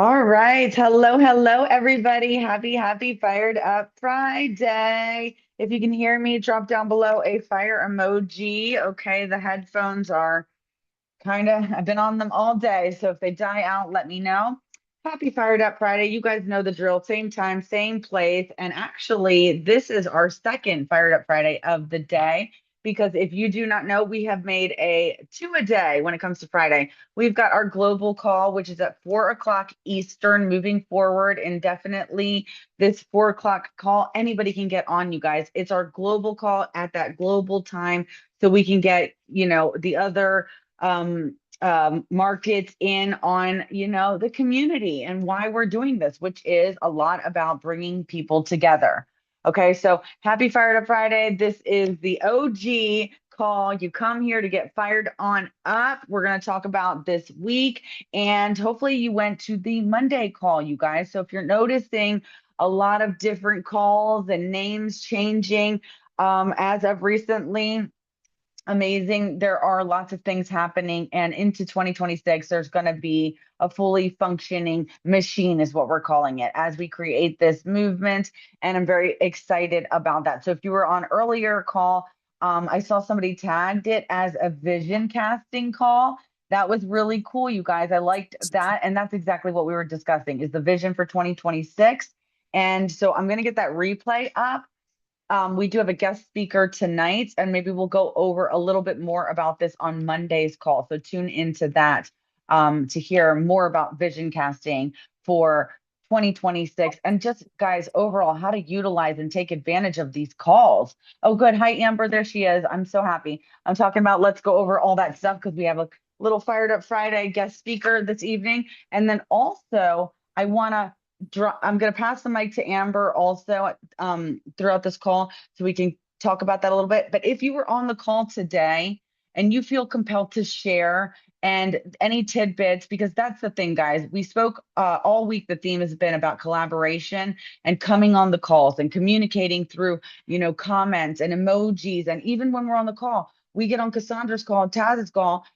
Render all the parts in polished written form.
All right. Hello, hello, everybody. Happy Fired Up Friday. If you can hear me, drop down below a fire emoji. Okay, the headphones are I've been on them all day. So if they die out, let me know. Happy Fired Up Friday. You guys know the drill. Same time, same place. And actually, this is our second Fired Up Friday of the day. Because if you do not know, we have made a two a day when it comes to Friday. We've got our global call, which is at 4 o'clock Eastern, moving forward indefinitely. This 4 o'clock call, anybody can get on, you guys. It's our global call at that global time. So we can get, the other markets in on, the community and why we're doing this, which is a lot about bringing people together. Okay, so happy Fired Up Friday. This is the OG call. You come here to get fired on up. We're going to talk about this week, and hopefully you went to the Monday call, you guys. So if you're noticing a lot of different calls and names changing as of recently, amazing. There are lots of things happening, and into 2026, there's going to be a fully functioning machine, is what we're calling it, as we create this movement. And I'm very excited about that. So if you were on earlier call, I saw somebody tagged it as a vision casting call. That was really cool, you guys. I liked that. And that's exactly what we were discussing is the vision for 2026. And so I'm going to get that replay up. We do have a guest speaker tonight, and maybe we'll go over a little bit more about this on Monday's call. So tune into that to hear more about vision casting for 2026 and just, guys, overall, how to utilize and take advantage of these calls. Oh, good. Hi, Amber. There she is. I'm so happy. I'm talking about let's go over all that stuff because we have a little Fired Up Friday guest speaker this evening. And then also, I'm going to pass the mic to Amber also throughout this call so we can talk about that a little bit. But if you were on the call today and you feel compelled to share and any tidbits, because that's the thing, guys, we spoke all week. The theme has been about collaboration and coming on the calls and communicating through, comments and emojis. And even when we're on the call, we get on Cassandra's call, Taz's call,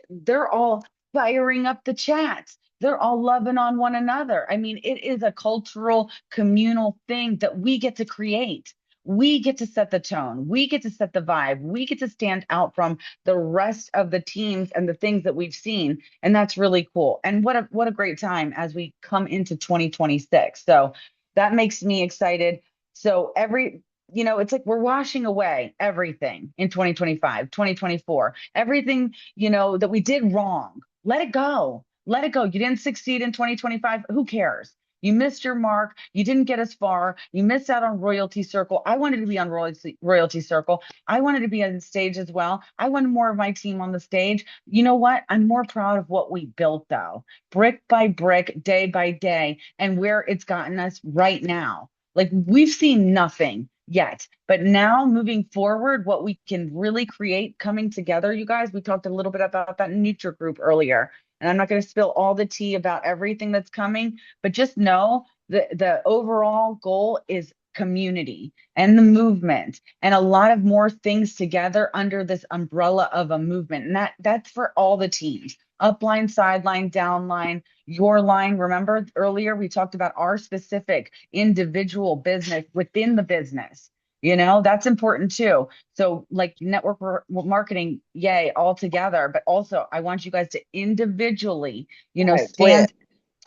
they're all firing up the chats. They're all loving on one another. I mean, it is a cultural, communal thing that we get to create. We get to set the tone. We get to set the vibe. We get to stand out from the rest of the teams and the things that we've seen. And that's really cool. And what a great time as we come into 2026. So that makes me excited. So it's like we're washing away everything in 2025, 2024, everything, that we did wrong. Let it go. Let it go. You didn't succeed in 2025. Who cares? You missed your mark. You didn't get as far. You missed out on Royalty Circle. I wanted to be on Royalty Circle. I wanted to be on stage as well. I wanted more of my team on the stage. You know what? I'm more proud of what we built, though, brick by brick, day by day, and where it's gotten us right now. Like we've seen nothing yet, but now moving forward, what we can really create coming together, you guys, we talked a little bit about that Nutri Group earlier, and I'm not going to spill all the tea about everything that's coming, but just know the overall goal is community and the movement and a lot of more things together under this umbrella of a movement. And that's for all the teams. Upline, sideline, downline, your line. Remember earlier we talked about our specific individual business within the business. That's important too. So like network marketing, yay, all together. But also I want you guys to individually, Right, quit. stand.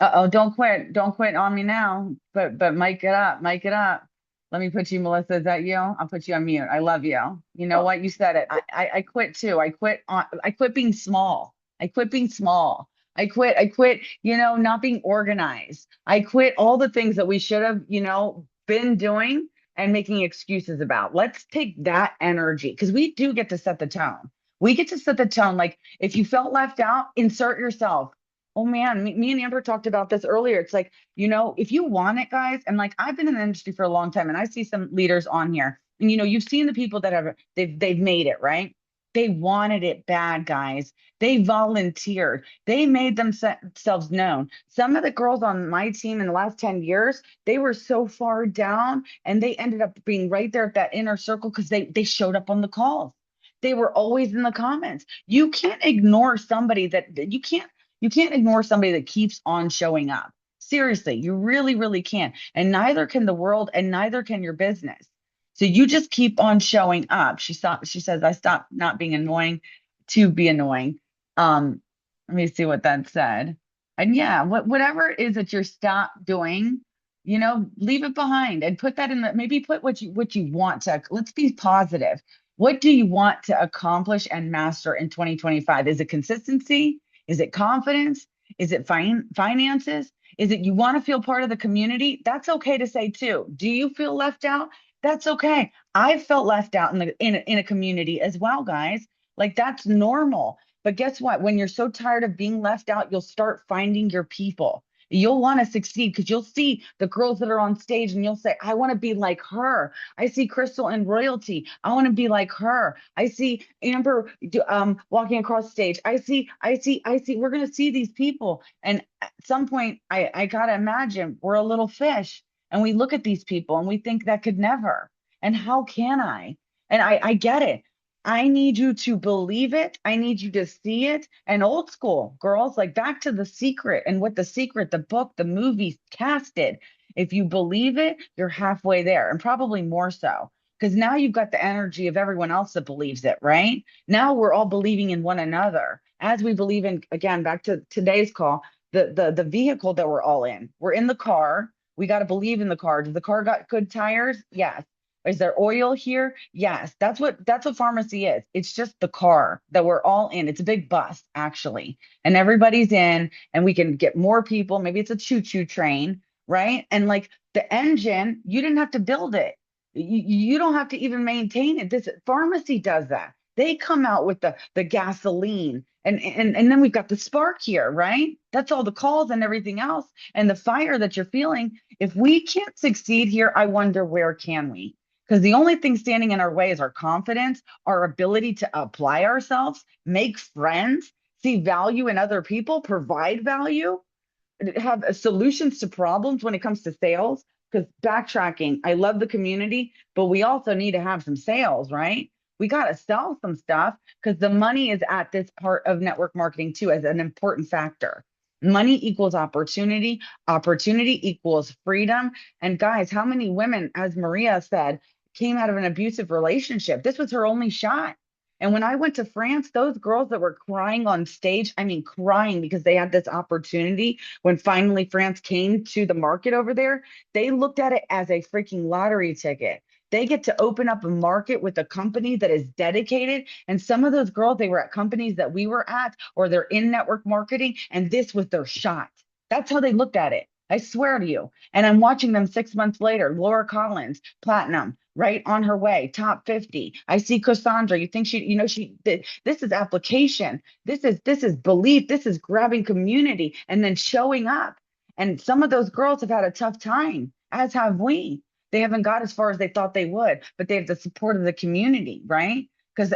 Uh-oh, don't quit. Don't quit on me now. But mic it up. Mic it up. Let me put you, Melissa. Is that you? I'll put you on mute. I love you. You know Oh, what? You said it. I quit too. I quit being small. I quit being small. I quit, not being organized. I quit all the things that we should have, been doing and making excuses about. Let's take that energy because we do get to set the tone. We get to set the tone. Like if you felt left out, insert yourself. Oh man, me and Amber talked about this earlier. It's like, if you want it, guys, and like I've been in the industry for a long time and I see some leaders on here, and you've seen the people that they've made it, right? They wanted it bad, guys. They volunteered. They made themselves known. Some of the girls on my team in the last 10 years, they were so far down and they ended up being right there at that inner circle because they showed up on the calls. They were always in the comments. You can't ignore somebody that you can't ignore somebody that keeps on showing up. Seriously, you really, really can. And neither can the world and neither can your business. So you just keep on showing up. She says, I stopped not being annoying to be annoying. Let me see what that said. And yeah, whatever it is that you're stop doing, leave it behind and put that in the maybe put what you want to, let's be positive. What do you want to accomplish and master in 2025? Is it consistency? Is it confidence? Is it finances? Is it you want to feel part of the community? That's okay to say too. Do you feel left out? That's okay. I felt left out in a community as well, guys. Like that's normal. But guess what? When you're so tired of being left out, you'll start finding your people. You'll want to succeed because you'll see the girls that are on stage and you'll say, I want to be like her. I see Crystal in royalty. I want to be like her. I see Amber walking across stage. I see. We're gonna see these people. And at some point, I gotta imagine we're a little fish and we look at these people and we think that could never. And how can I? And I get it. I need you to believe it. I need you to see it. And old school girls, like back to The Secret and what The Secret, the book, the movie casted. If you believe it, you're halfway there and probably more so. Because now you've got the energy of everyone else that believes it, right? Now we're all believing in one another as we believe in, again, back to today's call, the vehicle that we're all in. We're in the car. We got to believe in the car. Does the car got good tires? Yes. Is there oil here? Yes. That's what pharmacy is. It's just the car that we're all in. It's a big bus, actually. And everybody's in, and we can get more people. Maybe it's a choo-choo train, right? And like the engine, you didn't have to build it. You don't have to even maintain it. This pharmacy does that. They come out with the gasoline. And then we've got the spark here, right? That's all the calls and everything else and the fire that you're feeling. If we can't succeed here, I wonder where can we? Because the only thing standing in our way is our confidence, our ability to apply ourselves, make friends, see value in other people, provide value, have solutions to problems when it comes to sales. Because backtracking, I love the community, but we also need to have some sales, right? We got to sell some stuff because the money is at this part of network marketing too, as an important factor. Money equals opportunity, opportunity equals freedom. And guys, how many women, as Maria said, came out of an abusive relationship? This was her only shot. And when I went to France, those girls that were crying on stage, I mean, crying because they had this opportunity when finally France came to the market over there, they looked at it as a freaking lottery ticket. They get to open up a market with a company that is dedicated. And some of those girls, they were at companies that we were at, or they're in network marketing, and this was their shot. That's how they looked at it. I swear to you. And I'm watching them 6 months later. Laura Collins, platinum, right on her way, top 50. I see Cassandra. You think this is application. This is belief. This is grabbing community and then showing up. And some of those girls have had a tough time, as have we. They haven't got as far as they thought they would, but they have the support of the community, right? Because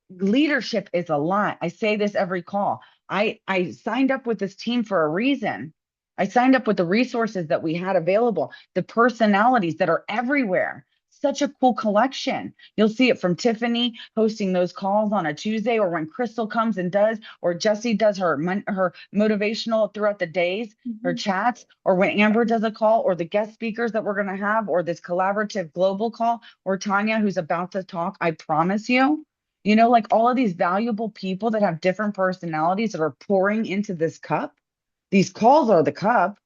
leadership is a lot. I say this every call. I signed up with this team for a reason. I signed up with the resources that we had available, the personalities that are everywhere. Such a cool collection. You'll see it from Tiffany hosting those calls on a Tuesday, or when Crystal comes and does, or Jessie does her motivational throughout the days, her chats, or when Amber does a call, or the guest speakers that we're going to have, or this collaborative global call, or Tanya who's about to talk. I promise you, like all of these valuable people that have different personalities that are pouring into this cup. These calls are the cup.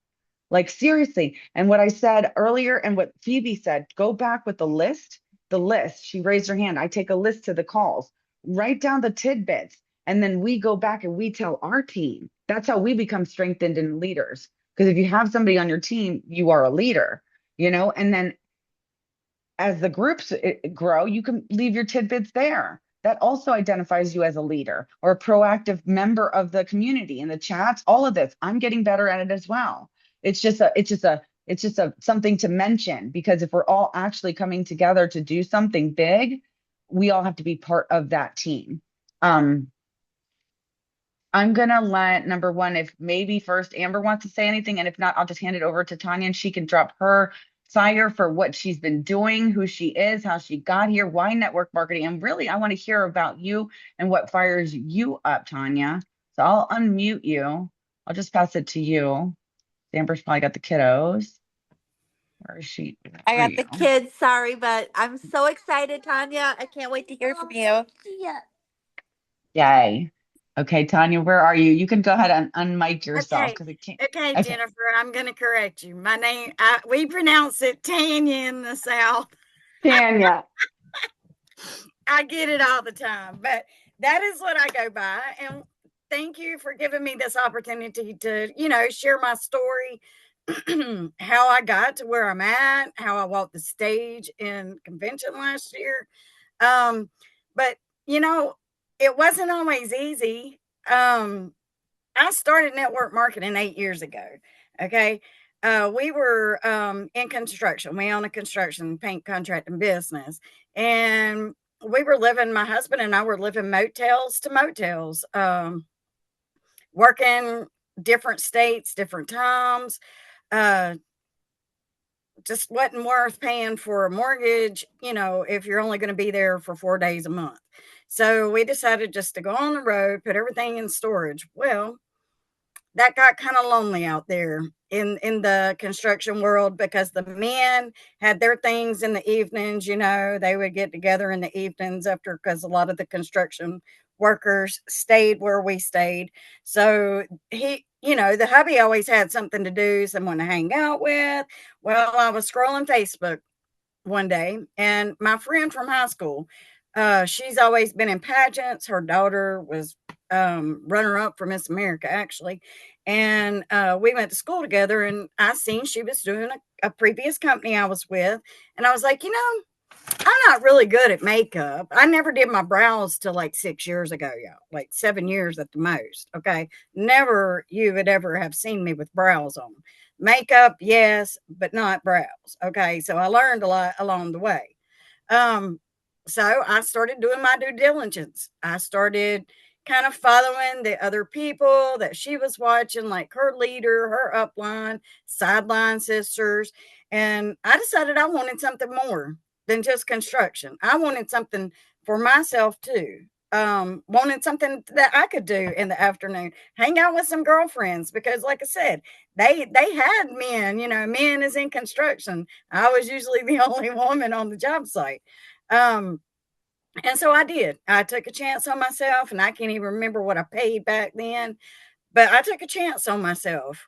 Like seriously. And what I said earlier and what Phoebe said, go back with the list. The list. She raised her hand. I take a list to the calls, write down the tidbits, and then we go back and we tell our team. That's how we become strengthened in leaders. Because if you have somebody on your team, you are a leader. And then as the groups grow, you can leave your tidbits there. That also identifies you as a leader or a proactive member of the community in the chats, all of this. I'm getting better at it as well. It's just a something to mention because if we're all actually coming together to do something big, we all have to be part of that team. Um, I'm gonna let number one, if maybe first Amber wants to say anything, and if not, I'll just hand it over to Tanya and she can drop her fire for what she's been doing, who she is, how she got here, why network marketing. And really, I want to hear about you and what fires you up, Tanya. So I'll unmute you. I'll just pass it to you. Amber's probably got the kiddos. Where is she? Where I are got you? the kids. Sorry, but I'm so excited, Tanya. I can't wait to hear from you. Yeah. Yay. Okay, Tanya, where are you? You can go ahead and unmic yourself Okay. because it can't. Okay, Okay, Jennifer, I'm going to correct you. My name, we pronounce it Tanya in the South. Tanya. I get it all the time, but that is what I go by. And thank you for giving me this opportunity to, share my story, how I got to where I'm at, how I walked the stage in convention last year. Um, but, you know, it wasn't always easy. I started network marketing 8 years ago. Okay. We were in construction. We own a construction paint contracting business. And we were living, my husband and I were living motels to motels, working different states, different times. Uh, just wasn't worth paying for a mortgage, if you're only going to be there for 4 days a month. So we decided just to go on the road, put everything in storage. Well, that got kind of lonely out there in the construction world because the men had their things in the evenings. They would get together in the evenings after, because a lot of the construction workers stayed where we stayed. So the hubby always had something to do, someone to hang out with. Well, I was scrolling Facebook one day, and my friend from high school, she's always been in pageants. Her daughter was runner up for Miss America, actually. And we went to school together, and I seen she was doing a previous company I was with. And I was like, I'm not really good at makeup. I never did my brows till like 6 years ago, y'all, like 7 years at the most. Okay. Never you would ever have seen me with brows on. Makeup, yes, but not brows. Okay. So I learned a lot along the way. Um, so I started doing my due diligence. I started kind of following the other people that she was watching, like her leader, her upline, sideline sisters. And I decided I wanted something more than just construction. I wanted something for myself too. Wanted something that I could do in the afternoon, hang out with some girlfriends, because like I said, they had men, men is in construction. I was usually the only woman on the job site. Um, and so I did. I took a chance on myself, and I can't even remember what I paid back then, but I took a chance on myself.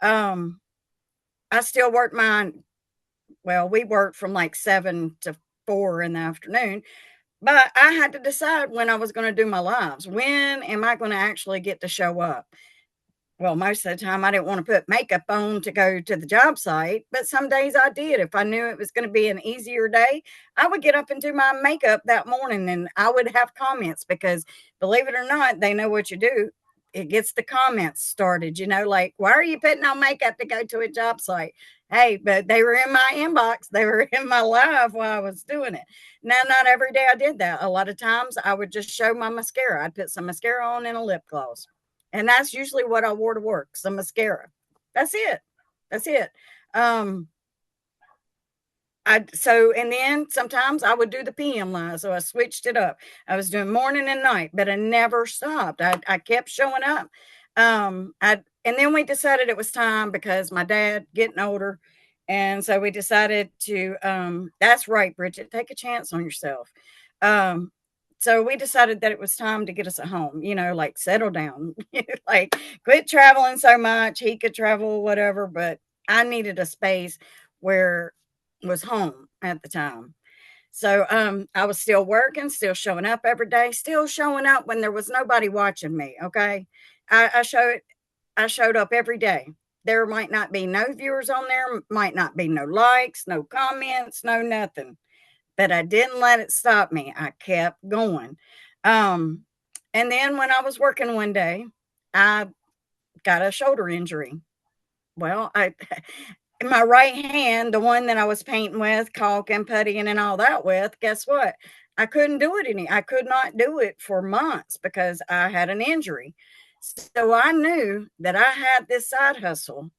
Um, I still worked mine. Well, we worked from like 7 to 4 in the afternoon, but I had to decide when I was going to do my lives. When am I going to actually get to show up? Well, most of the time I didn't want to put makeup on to go to the job site, but some days I did. If I knew it was going to be an easier day, I would get up and do my makeup that morning, and I would have comments because, believe it or not, they know what you do. It gets the comments started, like, why are you putting on makeup to go to a job site? Hey, but they were in my inbox. They were in my live while I was doing it. Now, not every day I did that. A lot of times I would just show my mascara. I'd put some mascara on and a lip gloss, and that's usually what I wore to work, some mascara. That's it. That's it. Um, and then sometimes I would do the PM line, so I switched it up. I was doing morning and night, but I never stopped. I kept showing up. And then we decided it was time because my dad getting older, and so we decided to. That's right, Bridget, take a chance on yourself. Um, so we decided that it was time to get us a home, like settle down, like quit traveling so much. He could travel, whatever, but I needed a space where was home at the time. So I was still working, still showing up every day, still showing up when there was nobody watching me. Okay. I showed up every day. There might not be no viewers on there, might not be no likes, no comments, no nothing. But I didn't let it stop me. I kept going. Um, and then when I was working one day, I got a shoulder injury. Well, I in my right hand, the one that I was painting with, caulking, puttying, and all that with, guess what? I couldn't do it I could not do it for months because I had an injury. So I knew that I had this side hustle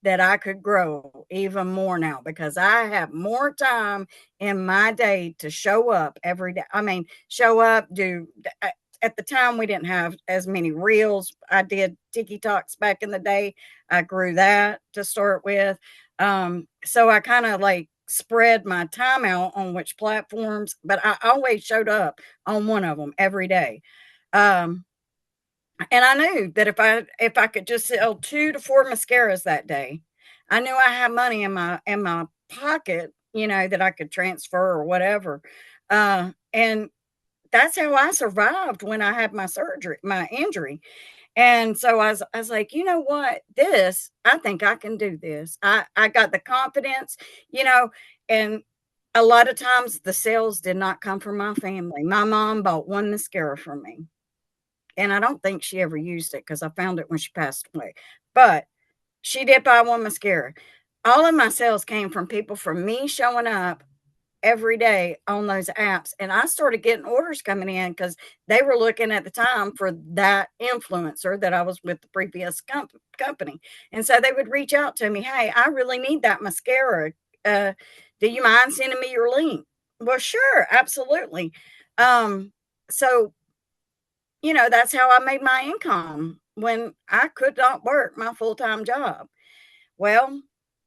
that I could grow even more now because I have more time in my day to show up every day. I mean, show up, do at the time we didn't have as many reels. I did TikToks back in the day. I grew that to start with. So I kind of like spread my time out on which platforms, but I always showed up on one of them every day. Um, and I knew that if I could just sell 2 to 4 mascaras that day, I knew I had money in my pocket, that I could transfer or whatever. And that's how I survived when I had my injury. And so I was like, you know what? I think I can do this. I got the confidence, you know, and a lot of times the sales did not come from my family. My mom bought one mascara from me. And I don't think she ever used it because I found it when she passed away. But she did buy one mascara. All of my sales came from people from me showing up every day on those apps. And I started getting orders coming in because they were looking at the time for that influencer that I was with the previous company. And so they would reach out to me, hey, I really need that mascara. Do you mind sending me your link? Well, sure, absolutely. So that's how I made my income when I could not work my full-time job. Well,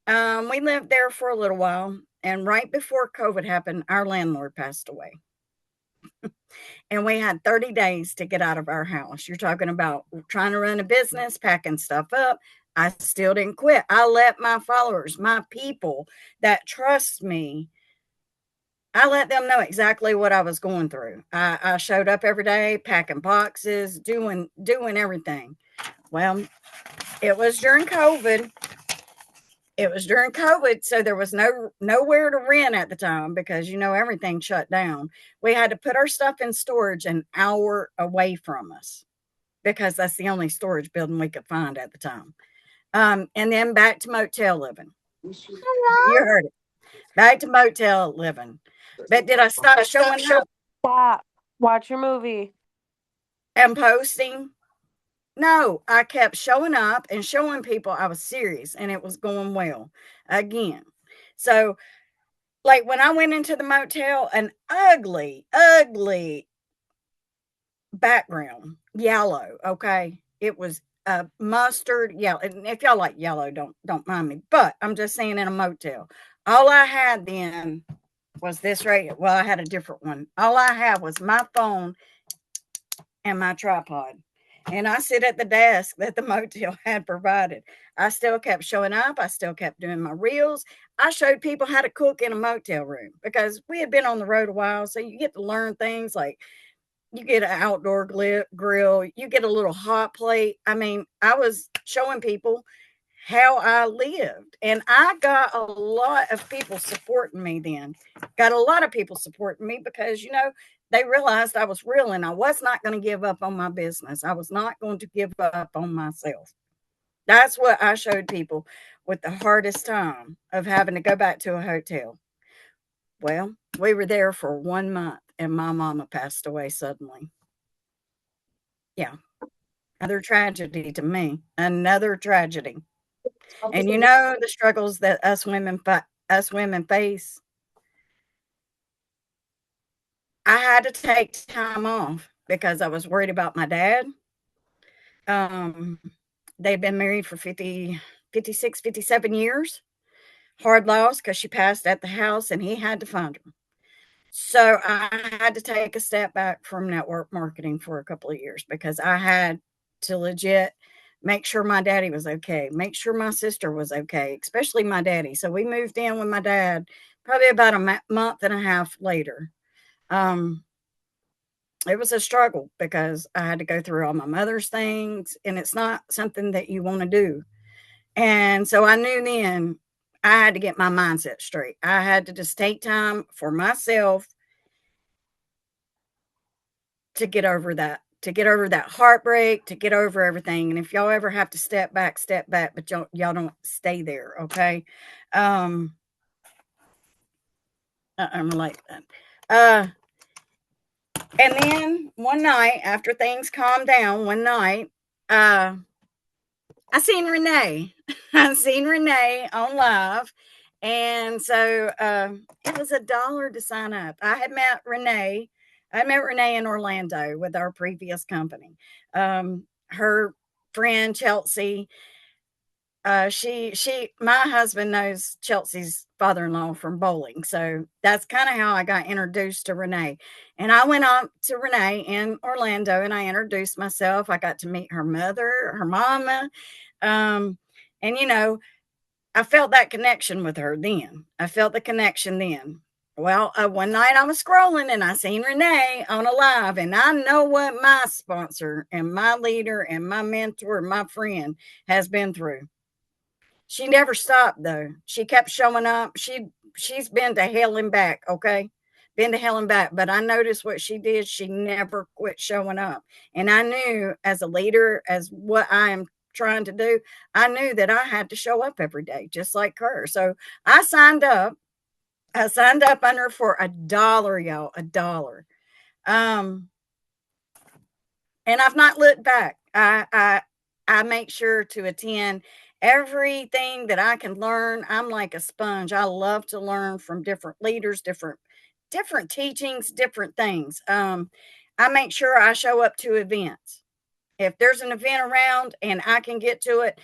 we lived there for a little while, and right before COVID happened, our landlord passed away. And we had 30 days to get out of our house. You're talking about trying to run a business, packing stuff up. I still didn't quit. I let my followers, my people that trust me, I let them know exactly what I was going through. I showed up every day, packing boxes, doing everything. Well, it was during COVID. So there was nowhere to rent at the time because everything shut down. We had to put our stuff in storage an hour away from us because that's the only storage building we could find at the time. And then back to motel living. You heard it. Back to motel living. But did I stop showing up Stop. Watch your movie. and posting? No, I kept showing up and showing people I was serious and it was going well again. So, like when I went into the motel, an ugly, ugly background, yellow. Okay, it was mustard yellow. And if y'all like yellow, don't mind me. But I'm just saying, in a motel, all I had then was this right. Well, I had a different one. All I had was my phone and my tripod. And I sit at the desk that the motel had provided. I still kept showing up. I still kept doing my reels. I showed people how to cook in a motel room because we had been on the road a while. So you get to learn things like you get an outdoor grill, you get a little hot plate. I mean, I was showing people how I lived. And I got a lot of people supporting me then. Got a lot of people supporting me because, they realized I was real and I was not going to give up on my business. I was not going to give up on myself. That's what I showed people with the hardest time of having to go back to a hotel. Well, we were there for 1 month and my mama passed away suddenly. Yeah. Another tragedy to me. Another tragedy. And the struggles that us women face. I had to take time off because I was worried about my dad. Um, they'd been married for 50, 56, 57 years. Hard loss because she passed at the house and he had to find her. So I had to take a step back from network marketing for a couple of years because I had to legit make sure my daddy was okay, make sure my sister was okay, especially my daddy. So we moved in with my dad probably about a month and a half later. It was a struggle because I had to go through all my mother's things, and it's not something that you want to do. And so I knew then I had to get my mindset straight. I had to just take time for myself to get over that heartbreak, to get over everything. And if y'all ever have to step back, but y'all don't stay there. Okay. I'm like that. And then one night after things calmed down, I seen Renee. I seen Renee on live. And so it was $1 to sign up. I had met Renee I met Renee in Orlando with our previous company. Her friend Chelsea, my husband knows Chelsea's father-in-law from bowling. So that's kind of how I got introduced to Renee. And I went up to Renee in Orlando and I introduced myself. I got to meet her mother, her mama. And I felt that connection with her then. I felt the connection then. Well, one night I was scrolling and I seen Renee on a live, and I know what my sponsor and my leader and my mentor, my friend has been through. She never stopped though. She kept showing up. She's been to hell and back, okay? Been to hell and back. But I noticed what she did. She never quit showing up. And I knew as a leader, as what I am trying to do, I knew that I had to show up every day, just like her. So I signed up. I signed up under for $1, y'all, $1. Um, and I've not looked back. I make sure to attend everything that I can learn. I'm like a sponge. I love to learn from different leaders, different teachings, different things. I make sure I show up to events. If there's an event around and I can get to it,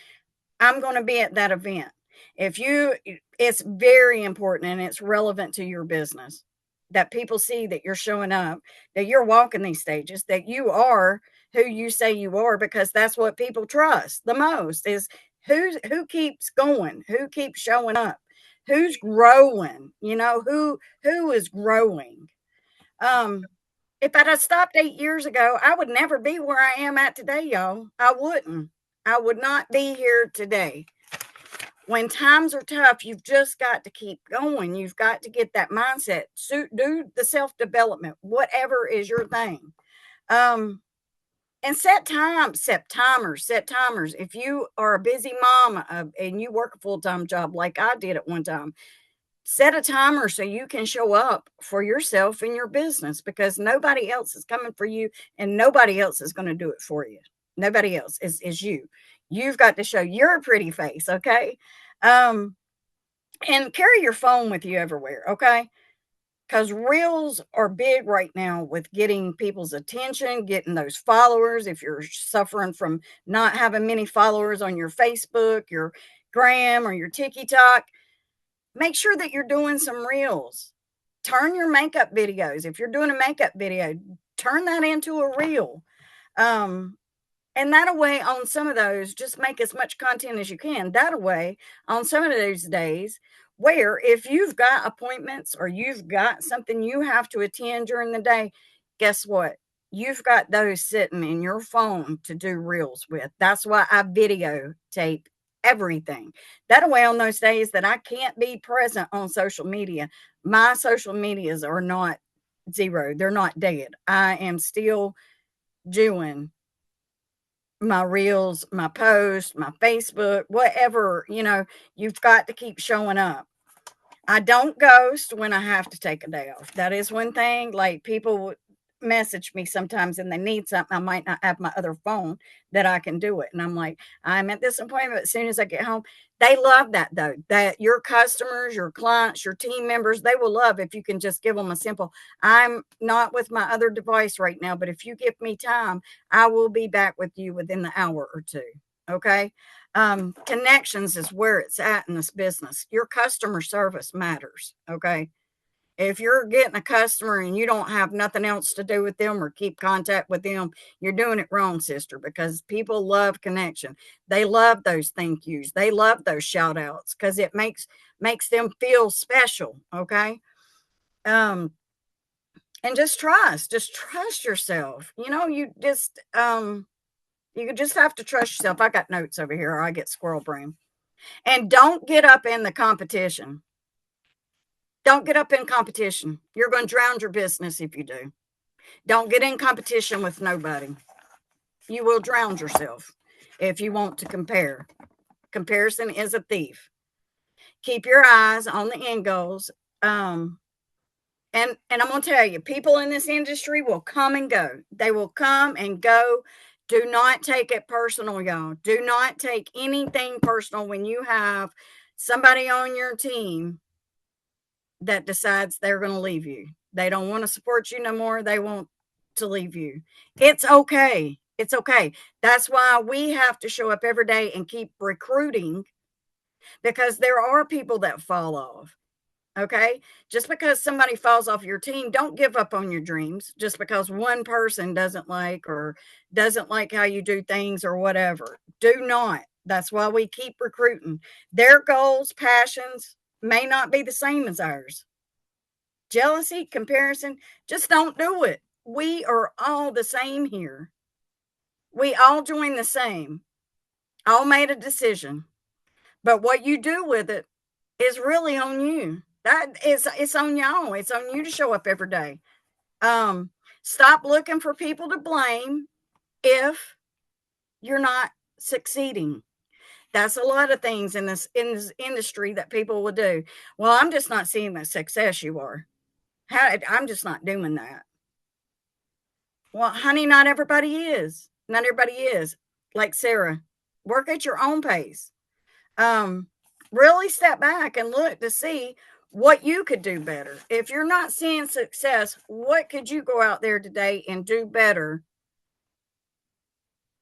I'm going to be at that event. It's very important and it's relevant to your business that people see that you're showing up, that you're walking these stages, that you are who you say you are, because that's what people trust the most is who keeps going, who keeps showing up, who's growing, who is growing. If I'd have stopped 8 years ago, I would never be where I am at today, y'all. I wouldn't. I would not be here today. When times are tough, you've just got to keep going. You've got to get that mindset. Do the self-development, whatever is your thing. And set timers. If you are a busy mom and you work a full-time job like I did at one time, set a timer so you can show up for yourself in your business, because nobody else is coming for you and nobody else is going to do it for you. Nobody else is you. You've got to show your pretty face, okay? And carry your phone with you everywhere, okay? Because reels are big right now with getting people's attention, getting those followers. If you're suffering from not having many followers on your Facebook, your Gram, or your TikTok, make sure that you're doing some reels. Turn your makeup videos. If you're doing a makeup video, turn that into a reel. And that way, on some of those, just make as much content as you can. That way, on some of those days, where if you've got appointments or you've got something you have to attend during the day, guess what? You've got those sitting in your phone to do reels with. That's why I videotape everything. That way, on those days that I can't be present on social media, my social medias are not zero. They're not dead. I am still doing my reels, my posts, my Facebook, whatever, you've got to keep showing up. I don't ghost when I have to take a day off. That is one thing. Like, people message me sometimes and they need something. I might not have my other phone that I can do it. And I'm like, I'm at this appointment. As soon as I get home, they love that though, that your customers, your clients, your team members, they will love if you can just give them a simple, I'm not with my other device right now, but if you give me time, I will be back with you within the hour or two. Okay. Connections is where it's at in this business. Your customer service matters. Okay. If you're getting a customer and you don't have nothing else to do with them or keep contact with them, you're doing it wrong, sister, because people love connection. They love those thank yous. They love those shout outs because it makes them feel special. Okay. And just trust yourself. You just have to trust yourself. I got notes over here or I get squirrel brain. And don't get up in the competition. Don't get up in competition. You're going to drown your business if you do. Don't get in competition with nobody. You will drown yourself if you want to compare. Comparison is a thief. Keep your eyes on the end goals. And I'm going to tell you, people in this industry will come and go. They will come and go. Do not take it personal, y'all. Do not take anything personal when you have somebody on your team that decides they're going to leave you. They don't want to support you no more. They want to leave you. It's okay. It's okay. That's why we have to show up every day and keep recruiting, because there are people that fall off. Okay. Just because somebody falls off your team, don't give up on your dreams just because one person doesn't like how you do things or whatever. Do not. That's why we keep recruiting. Their goals, passions may not be the same as ours. Jealousy, comparison, just don't do it. We are all the same here. We all join the same, all made a decision. But what you do with it is really on you. It's on y'all. It's on you to show up every day. Stop looking for people to blame if you're not succeeding. That's a lot of things in this industry that people will do. Well, I'm just not seeing the success you are. I'm just not doing that. Well, honey, not everybody is. Not everybody is. Like Sarah, work at your own pace. Really step back and look to see what you could do better. If you're not seeing success, what could you go out there today and do better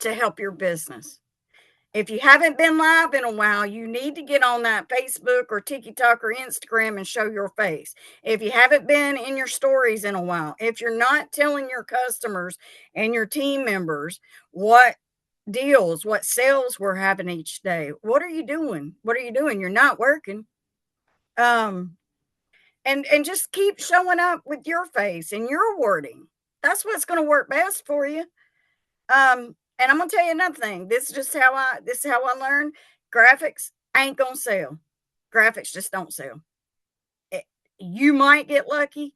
to help your business? If you haven't been live in a while, you need to get on that Facebook or TikTok or Instagram and show your face. If you haven't been in your stories in a while, if you're not telling your customers and your team members what deals, what sales we're having each day, what are you doing? What are you doing? You're not working. And just keep showing up with your face and your wording. That's what's going to work best for you. And I'm gonna tell you another thing. This is how I learned. Graphics ain't gonna sell. Graphics just don't sell. You might get lucky,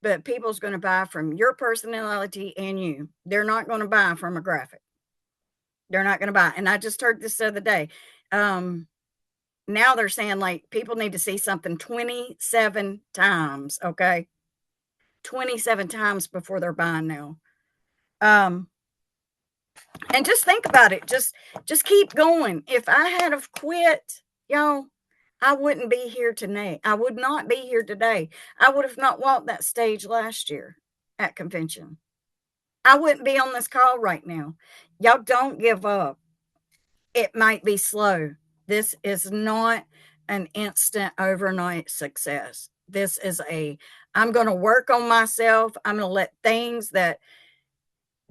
but people's gonna buy from your personality and you. They're not gonna buy from a graphic. They're not gonna buy. And I just heard this the other day. Now they're saying like people need to see something 27 times. Okay, 27 times before they're buying now. And just think about it. Just keep going. If I had have quit, y'all, I wouldn't be here today. I would not be here today. I would have not walked that stage last year at convention. I wouldn't be on this call right now. Y'all don't give up. It might be slow. This is not an instant overnight success. This is I'm going to work on myself. I'm going to let things that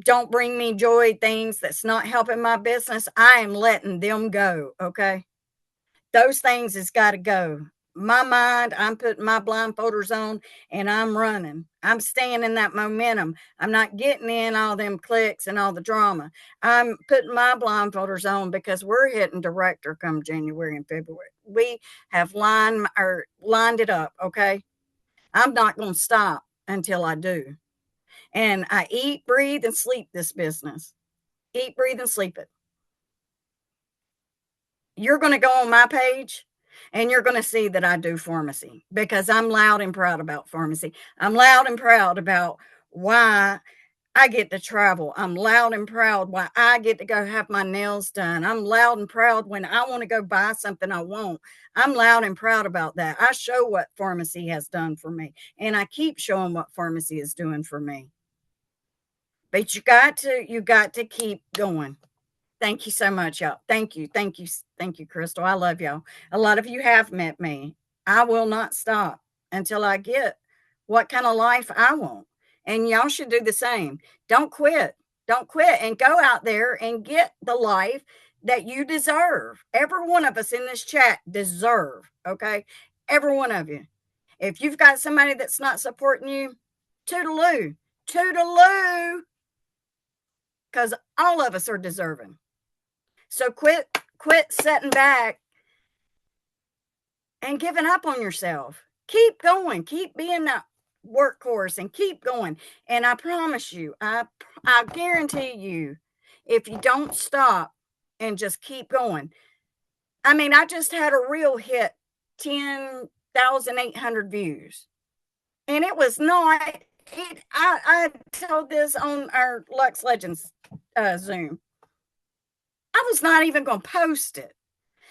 don't bring me joy, things that's not helping my business, I am letting them go. Okay. Those things has got to go. My mind, I'm putting my blindfolders on and I'm running. I'm staying in that momentum. I'm not getting in all them clicks and all the drama. I'm putting my blindfolders on because we're hitting director come January and February. We have lined it up. Okay. I'm not going to stop until I do. And I eat, breathe, and sleep this business. Eat, breathe, and sleep it. You're going to go on my page and you're going to see that I do pharmacy because I'm loud and proud about pharmacy. I'm loud and proud about why I get to travel. I'm loud and proud why I get to go have my nails done. I'm loud and proud when I want to go buy something I want. I'm loud and proud about that. I show what pharmacy has done for me, and I keep showing what pharmacy is doing for me. But you got to keep going. Thank you so much, y'all. Thank you. Thank you. Thank you, Crystal. I love y'all. A lot of you have met me. I will not stop until I get what kind of life I want. And y'all should do the same. Don't quit. Don't quit and go out there and get the life that you deserve. Every one of us in this chat deserve, okay? Every one of you. If you've got somebody that's not supporting you, toodaloo. Toodaloo. Because all of us are deserving. So quit sitting back and giving up on yourself. Keep going. Keep being that workhorse and keep going. And I promise you, I guarantee you, if you don't stop and just keep going. I mean, I just had a reel hit 10,800 views. And it was not, I told this on our Lux Legends Zoom. I was not even going to post it.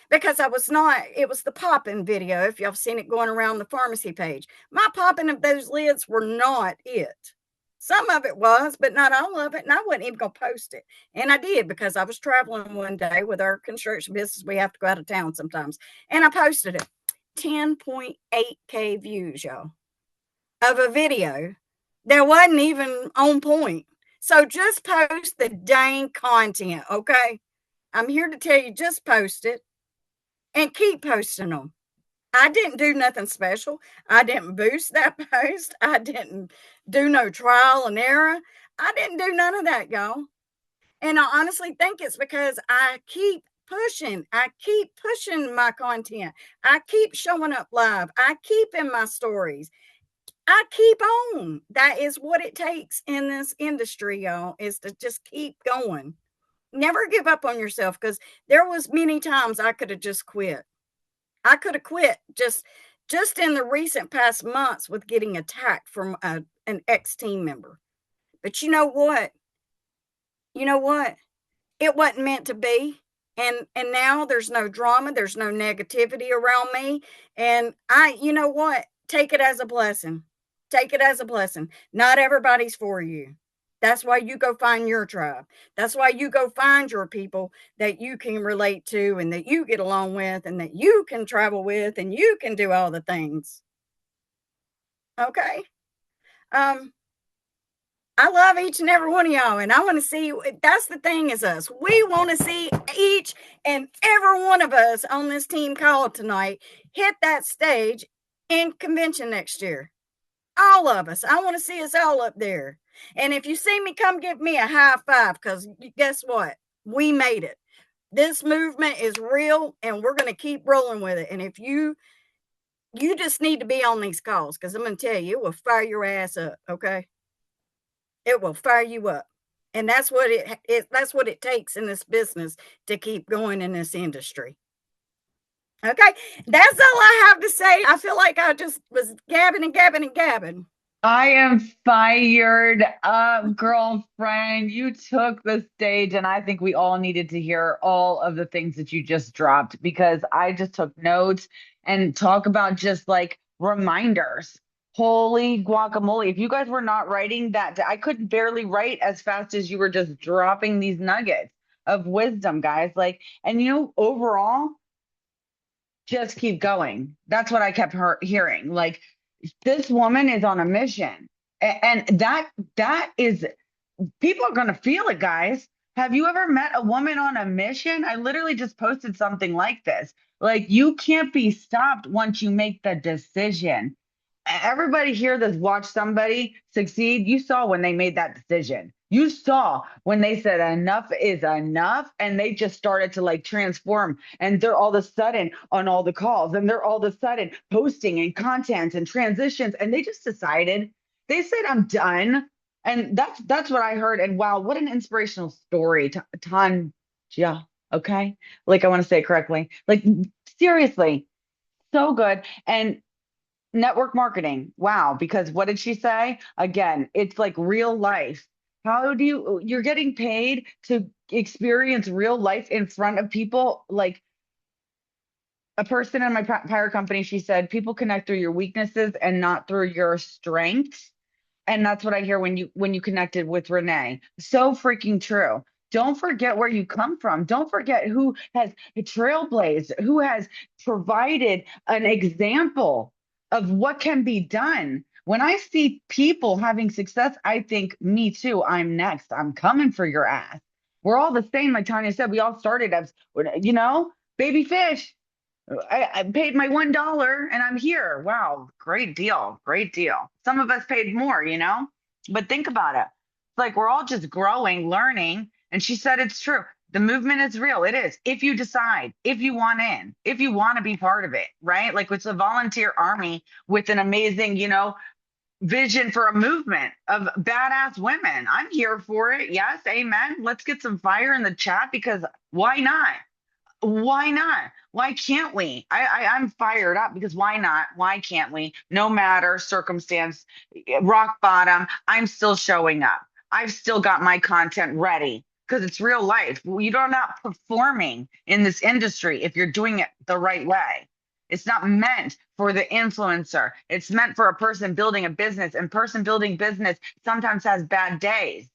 because I was not, it was the popping video. If y'all have seen it going around the pharmacy page, my popping of those lids were not it. Some of it was, but not all of it. And I wasn't even going to post it. And I did because I was traveling one day with our construction business. We have to go out of town sometimes. And I posted it. 10.8K views, y'all, of a video that wasn't even on point. So just post the dang content, okay? I'm here to tell you, just post it and keep posting them. I didn't do nothing special. I didn't boost that post. I didn't do no trial and error. I didn't do none of that, y'all. And I honestly think it's because I keep pushing. I keep pushing my content. I keep showing up live. I keep in my stories. I keep on. That is what it takes in this industry, y'all, is to just keep going. Never give up on yourself, because there was many times I could have just quit. I could have quit just in the recent past months with getting attacked from an ex-team member. But you know what? You know what? It wasn't meant to be. And now there's no drama, there's no negativity around me. And you know what? Take it as a blessing. Take it as a blessing. Not everybody's for you. That's why you go find your tribe. That's why you go find your people that you can relate to and that you get along with and that you can travel with and you can do all the things. Okay. I love each and every one of y'all, and I want to see, that's the thing is us. We want to see each and every one of us on this team call tonight hit that stage in convention next year. All of us. I want to see us all up there. And if you see me, come give me a high five, because guess what? We made it. This movement is real, and we're going to keep rolling with it. And if you just need to be on these calls, because I'm going to tell you, it will fire your ass up, okay? It will fire you up. And that's what that's what it takes in this business to keep going in this industry. Okay, that's all I have to say. I feel like I just was gabbing and gabbing and gabbing. I am fired up, girlfriend. You took the stage, and I think we all needed to hear all of the things that you just dropped, because I just took notes and talk about just like reminders. Holy guacamole. If you guys were not writing that, I could barely write as fast as you were just dropping these nuggets of wisdom, guys. Like, and overall, just keep going. That's what I kept hearing. Like, this woman is on a mission. And that is, people are going to feel it, guys. Have you ever met a woman on a mission? I literally just posted something like this. Like, you can't be stopped once you make the decision. Everybody here that's watched somebody succeed, you saw when they made that decision. You saw when they said enough is enough, and they just started to like transform, and they're all of a sudden on all the calls, and they're all of a sudden posting and content and transitions, and they just decided, they said, I'm done. And that's what I heard. And wow, what an inspirational story. Tanja, okay? Like, I want to say it correctly. Like, seriously, so good. And network marketing. Wow. Because what did she say? Again, it's like real life. How do you're getting paid to experience real life in front of people? Like, a person in my prior company, she said, people connect through your weaknesses and not through your strengths. And that's what I hear when you connected with Renee. So freaking true. Don't forget where you come from. Don't forget who has trailblazed, who has provided an example of what can be done. When I see people having success, I think, me too. I'm next. I'm coming for your ass. We're all the same. Like Tanya said, we all started as, baby fish. I paid my $1 and I'm here. Wow, great deal. Great deal. Some of us paid more. But think about it. It's like we're all just growing, learning. And she said it's true. The movement is real. It is. If you decide, if you want in, if you want to be part of it, right? Like, it's a volunteer army with an amazing, vision for a movement of badass women. I'm here for it. Yes, amen. Let's get some fire in the chat, because why not? Why not? Why can't we? I'm fired up, because why not? Why can't we? No matter circumstance, rock bottom, I'm still showing up. I've still got my content ready. because it's real life. You're not performing in this industry if you're doing it the right way. It's not meant for the influencer. It's meant for a person building a business, and person building business sometimes has bad days,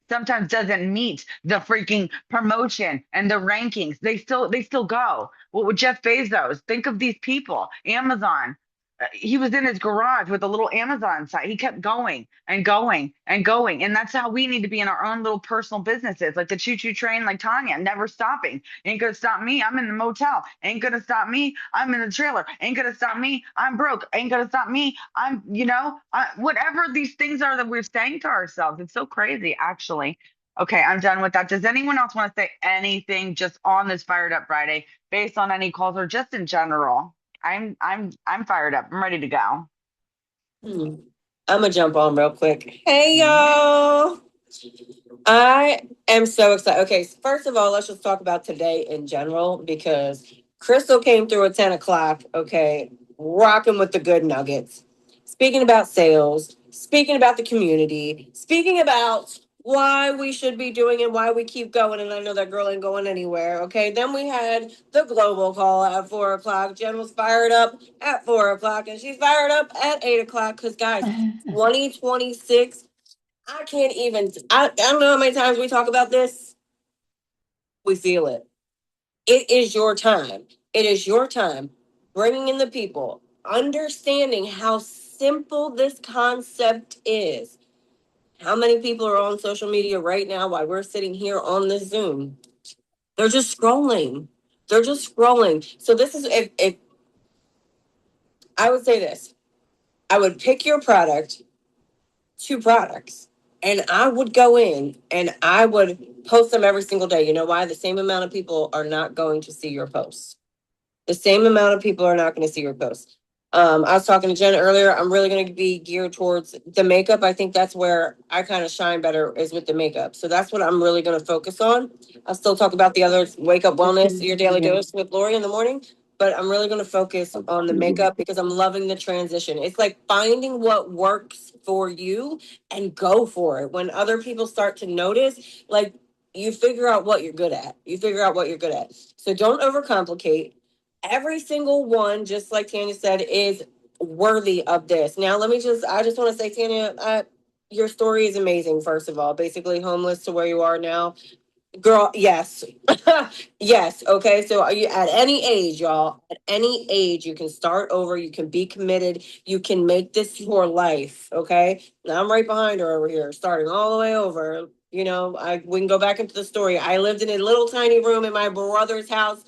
sometimes doesn't meet the freaking promotion and the rankings. They still go. Well, with Jeff Bezos, think of these people. Amazon. He was in his garage with a little Amazon site. He kept going and going and going. And that's how we need to be in our own little personal businesses, like the choo choo train, like Tanya, never stopping. Ain't gonna stop me. I'm in the motel. Ain't gonna stop me. I'm in the trailer. Ain't gonna stop me. I'm broke. Ain't gonna stop me. Whatever these things are that we're saying to ourselves. It's so crazy, actually. Okay, I'm done with that. Does anyone else want to say anything just on this Fired Up Friday, based on any calls or just in general? I'm fired up. I'm ready to go. Hmm. I'm gonna jump on real quick. Hey Mhm. y'all. I am so excited. Okay, first of all, let's just talk about today in general because Crystal came through at 10 o'clock. Okay, rocking with the good nuggets. Speaking about sales, speaking about the community, speaking about why we should be doing it, why we keep going. And I know that girl ain't going anywhere. Okay, then we had the global call at 4 o'clock. Jen was fired up at 4 o'clock, and she's fired up at 8 o'clock because, guys, 2026. I can't even. I don't know how many times we talk about this. We feel it. It is your time. It is your time. Bringing in the people, understanding how simple this concept is. How many people are on social media right now while we're sitting here on this Zoom? They're just scrolling. They're just scrolling. So this is if I would say this, I would pick your product, two products, and I would go in and I would post them every single day. You know why? The same amount of people are not going to see your posts. The same amount of people are not going to see your posts. I was talking to Jen earlier. I'm really going to be geared towards the makeup. I think that's where I kind of shine better is with the makeup. So that's what I'm really going to focus on. I'll still talk about the other wake up wellness, your daily dose with Lori in the morning. But I'm really going to focus on the makeup because I'm loving the transition. It's like finding what works for you and go for it. When other people start to notice, like you figure out what you're good at. You figure out what you're good at. So don't overcomplicate. Every single one, just like Tanya said, is worthy of this. Now, I just want to say, Tanya, your story is amazing, first of all. Basically, homeless to where you are now. Girl, yes. Yes. Okay. So are you at any age, y'all? At any age, you can start over. You can be committed. You can make this your life. Okay. Now I'm right behind her over here, starting all the way over. We can go back into the story. I lived in a little tiny room in my brother's house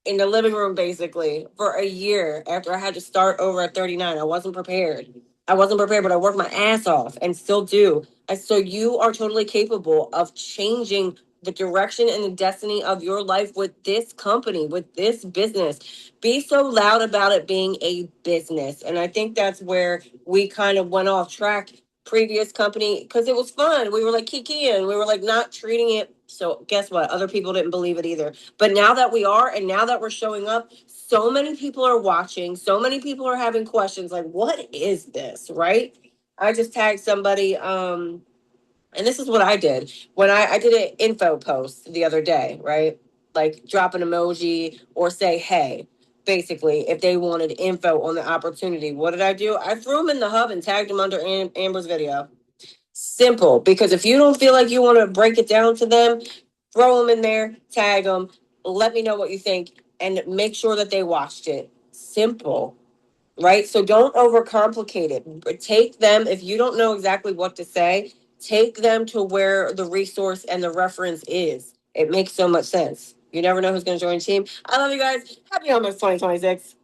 in the living room basically for a year after I had to start over at 39. I wasn't prepared. I wasn't prepared, but I worked my ass off and still do. And so you are totally capable of changing the direction and the destiny of your life with this company, with this business. Be so loud about it being a business. And I think that's where we kind of went off track previous company because it was fun. We were like kikiing. We were like not treating it. So guess what? Other people didn't believe it either. But now that we are, and now that we're showing up, so many people are watching. So many people are having questions like, what is this? Right? I just tagged somebody, and this is what I did when I did an info post the other day, right? Like drop an emoji or say, hey, basically, if they wanted info on the opportunity. What did I do? I threw them in the hub and tagged them under Amber's video. Simple, because if you don't feel like you want to break it down to them, throw them in there, tag them, let me know what you think, and make sure that they watched it. Simple, right? So don't overcomplicate it. But take them, if you don't know exactly what to say, take them to where the resource and the reference is. It makes so much sense. You never know who's going to join the team. I love you guys. Happy almost 2026.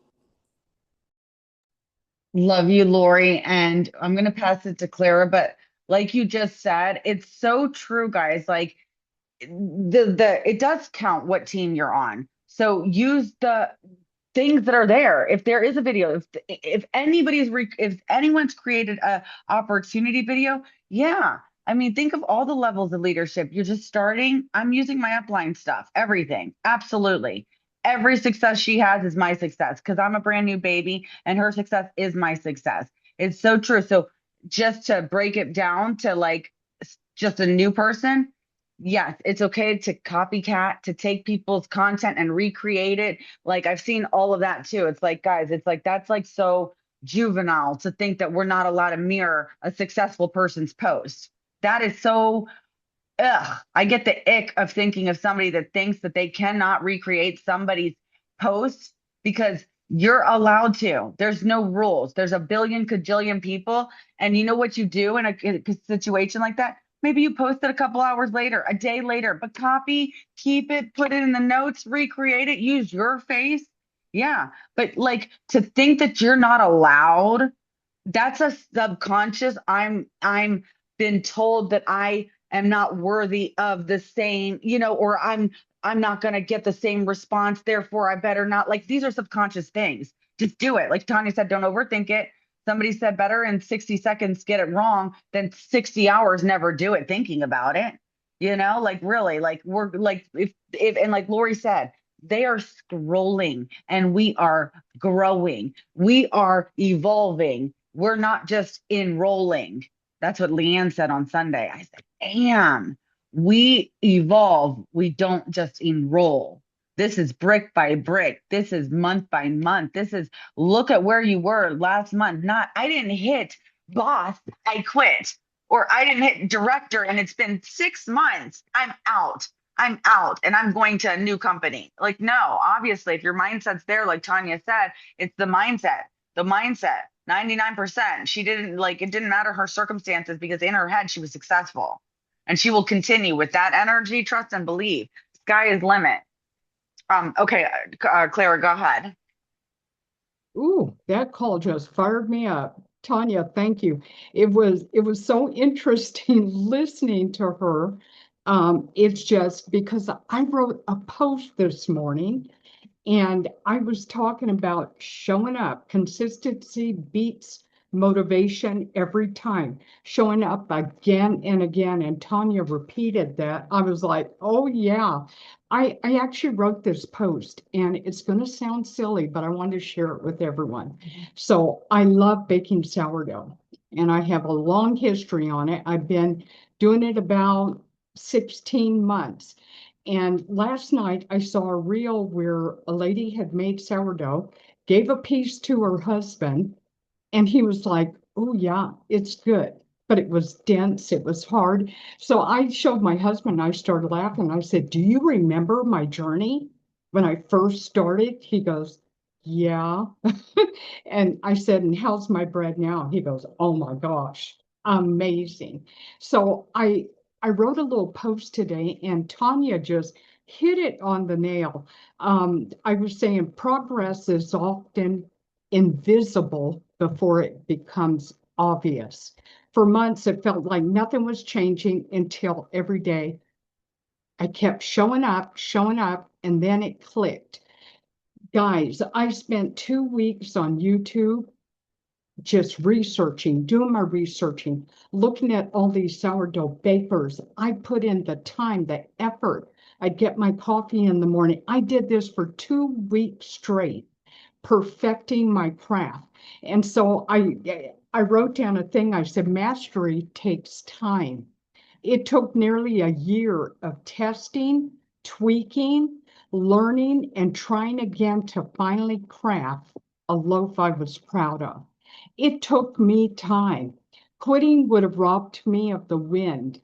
Love you, Lori. And I'm going to pass it to Clara. But like you just said, it's so true, guys. Like the it does count what team you're on. So use the things that are there. If there is a video, if anyone's created a opportunity video, yeah. I mean, think of all the levels of leadership. You're just starting. I'm using my upline stuff, everything. Absolutely. Every success she has is my success because I'm a brand new baby and her success is my success. It's so true. So just to break it down to like just a new person, yes, it's okay to copycat, to take people's content and recreate it. Like I've seen all of that too. It's like, guys, it's like that's like so juvenile to think that we're not allowed to mirror a successful person's post. That is so, ugh, I get the ick of thinking of somebody that thinks that they cannot recreate somebody's post because you're allowed to. There's no rules. There's a billion cajillion people. And you know what you do in a situation like that? Maybe you post it a couple hours later, a day later, but copy, keep it, put it in the notes, recreate it, use your face. Yeah. But like to think that you're not allowed, that's a subconscious. I'm been told that I am not worthy of the same, or I'm not going to get the same response, therefore I better not. Like these are subconscious things. Just do it. Like Tanya said, don't overthink it. Somebody said better in 60 seconds get it wrong than 60 hours never do it thinking about it. Like really, like we're like if and like Lori said, they are scrolling and we are growing. We are evolving. We're not just enrolling. That's what Leanne said on Sunday. I said, damn, we evolve. We don't just enroll. This is brick by brick. This is month by month. This is look at where you were last month. Not, I didn't hit boss, I quit. Or I didn't hit director and it's been 6 months. I'm out. I'm out and I'm going to a new company. Like, no, obviously, if your mindset's there, like Tanya said, it's the mindset. The mindset, 99%. She didn't like it didn't matter her circumstances because in her head she was successful. And she will continue with that energy, trust, and believe. Sky is limit. Okay, Clara, go ahead. Ooh, that call just fired me up. Tanya, thank you. It was so interesting listening to her. It's just because I wrote a post this morning and I was talking about showing up. Consistency beats motivation every time. Showing up again and again. And Tanya repeated that. I was like, oh, yeah. I actually wrote this post and it's going to sound silly, but I wanted to share it with everyone. So I love baking sourdough and I have a long history on it. I've been doing it about 16 months. And last night I saw a reel where a lady had made sourdough, gave a piece to her husband, and he was like, oh, yeah, it's good. But it was dense, it was hard. So I showed my husband, I started laughing. I said, do you remember my journey when I first started? He goes, yeah. And I said, and how's my bread now? He goes, oh my gosh, amazing. So I wrote a little post today and Tanya just hit it on the nail. I was saying progress is often invisible before it becomes obvious. For months, it felt like nothing was changing until every day I kept showing up, and then it clicked. Guys, I spent 2 weeks on YouTube just researching, doing my researching, looking at all these sourdough bakers. I put in the time, the effort. I'd get my coffee in the morning. I did this for 2 weeks straight, perfecting my craft. And so I wrote down a thing. I said, mastery takes time. It took nearly a year of testing, tweaking, learning, and trying again to finally craft a loaf I was proud of. It took me time. Quitting would have robbed me of the win,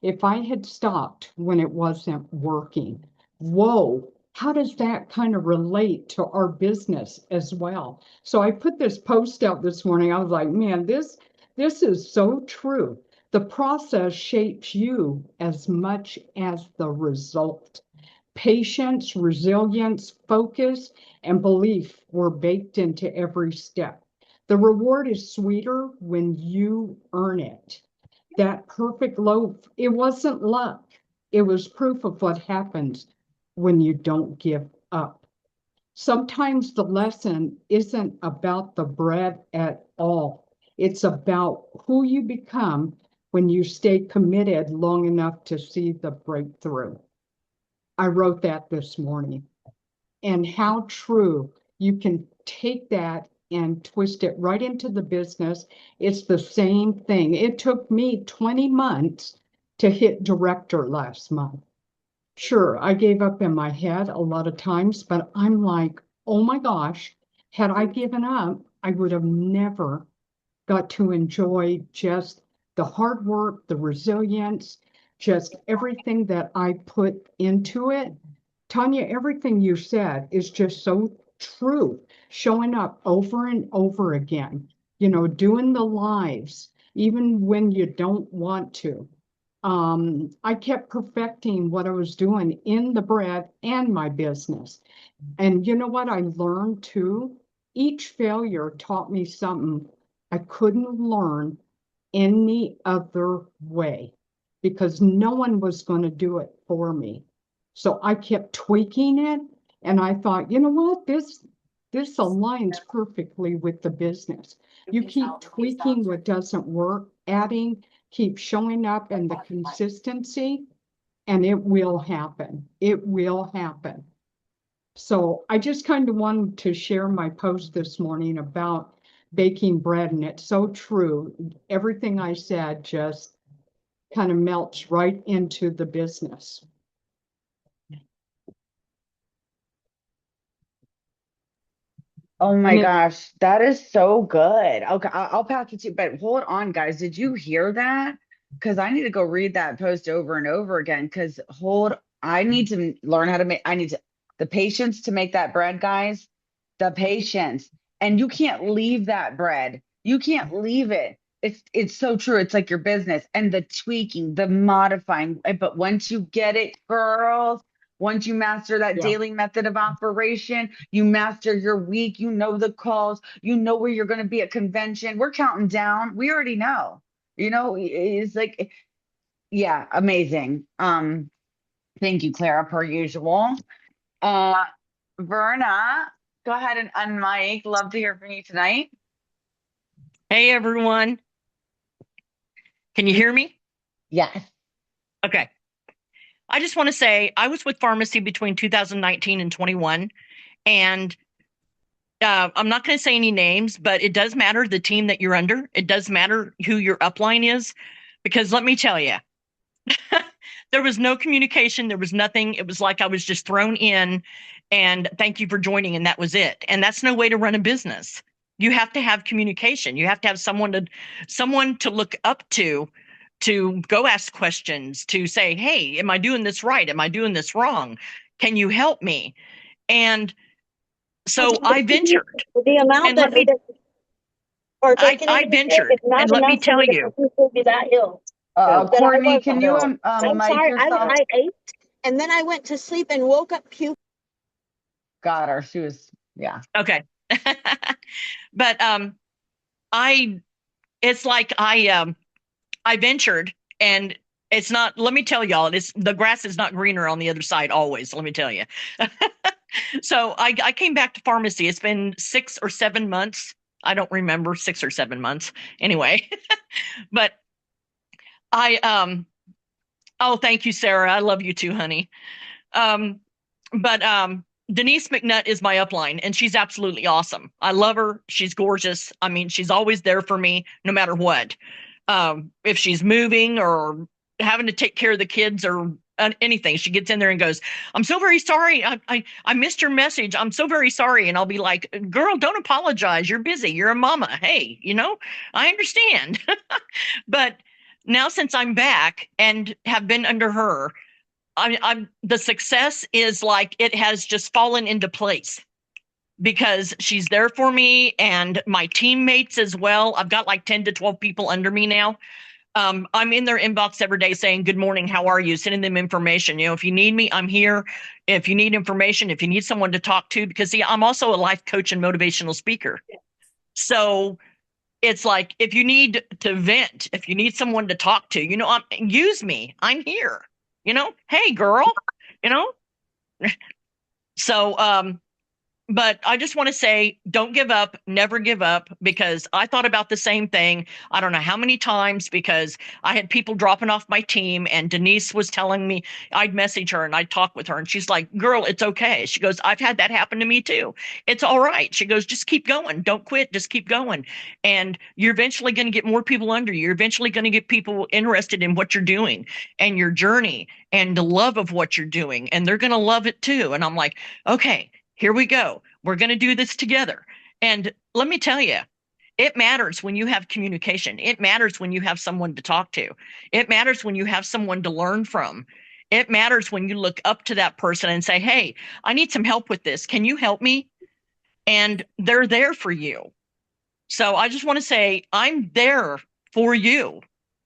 if I had stopped when it wasn't working. Whoa, how does that kind of relate to our business as well? So I put this post out this morning. I was like, man, this is so true. The process shapes you as much as the result. Patience, resilience, focus, and belief were baked into every step. The reward is sweeter when you earn it. That perfect loaf, it wasn't luck. It was proof of what happens when you don't give up. Sometimes the lesson isn't about the bread at all. It's about who you become when you stay committed long enough to see the breakthrough. I wrote that this morning. And how true. You can take that and twist it right into the business. It's the same thing. It took me 20 months to hit director last month. Sure, I gave up in my head a lot of times, but I'm like, oh my gosh, had I given up, I would have never got to enjoy just the hard work, the resilience, just everything that I put into it. Tanya, everything you said is just so true. Showing up over and over again, doing the lives, even when you don't want to. I kept perfecting what I was doing in the bread and my business. And you know what I learned too? Each failure taught me something I couldn't learn any other way because no one was going to do it for me. So I kept tweaking it and I thought, you know what, this aligns perfectly with the business. You keep tweaking what doesn't work, adding, keep showing up and the consistency, and it will happen. It will happen. So I just kind of wanted to share my post this morning about baking bread, and it's so true. Everything I said just kind of melts right into the business. Oh my And it, gosh, that is so good. Okay, I'll pass it to you, but hold on, guys. Did you hear that? Because I need to go read that post over and over again. Because I need to learn how to make, I need to, the patience to make that bread, guys, the patience. And you can't leave that bread. You can't leave it. It's so true. It's like your business and the tweaking, the modifying. But once you get it, girls, once you master that yeah, daily method of operation, you master your week, you know the calls, you know where you're going to be at convention. We're counting down. We already know. It's like, yeah, amazing. Thank you, Clara, per usual. Uh, Verna, go ahead and unmic. Love to hear from you tonight. Hey everyone. Can you hear me? Yes. Okay. I just want to say I was with pharmacy between 2019 and 21, and I'm not going to say any names, but it does matter the team that you're under. It does matter who your upline is, because let me tell you, there was no communication. There was nothing. It was like I was just thrown in and thank you for joining. And that was it. And that's no way to run a business. You have to have communication. You have to have someone to look up to go ask questions, to say, hey, am I doing this right? Am I doing this wrong? Can you help me? And so I ventured. The amount And that we did or taken I into the bank ventured. is not And let me enough for tell me to you, completely be that ill that I Courtney, was can you ill. I'm mic sorry. yourself? I ate and then I went to sleep and woke up puking. Got her. She was, yeah. okay. But I it's like I ventured, and it's not, let me tell y'all, it's the grass is not greener on the other side always, let me tell you. So I came back to pharmacy. It's been 6 or 7 months. I don't remember, 6 or 7 months. Anyway, but I oh, thank you, Sarah. I love you too, honey. But Denise McNutt is my upline, and she's absolutely awesome. I love her. She's gorgeous. I mean, she's always there for me no matter what. If she's moving or having to take care of the kids or anything, she gets in there and goes, I'm so very sorry. I missed your message. I'm so very sorry. And I'll be like, girl, don't apologize. You're busy. You're a mama. Hey, I understand. But now since I'm back and have been under her, I'm the success is like it has just fallen into place because she's there for me and my teammates as well. I've got like 10 to 12 people under me now. I'm in their inbox every day saying, good morning, how are you? Sending them information. If you need me, I'm here. If you need information, if you need someone to talk to, because see, I'm also a life coach and motivational speaker. So it's like, if you need to vent, if you need someone to talk to, use me. I'm here. Hey girl, you know? So but I just want to say, don't give up, never give up, because I thought about the same thing. I don't know how many times, because I had people dropping off my team, and Denise was telling me, I'd message her and I'd talk with her, and she's like, girl, it's okay. She goes, I've had that happen to me too. It's all right. She goes, just keep going. Don't quit. Just keep going. And you're eventually going to get more people under you. You're eventually going to get people interested in what you're doing and your journey and the love of what you're doing. And they're going to love it too. And I'm like, okay, here we go. We're going to do this together. And let me tell you, it matters when you have communication. It matters when you have someone to talk to. It matters when you have someone to learn from. It matters when you look up to that person and say, hey, I need some help with this. Can you help me? And they're there for you. So I just want to say, I'm there for you.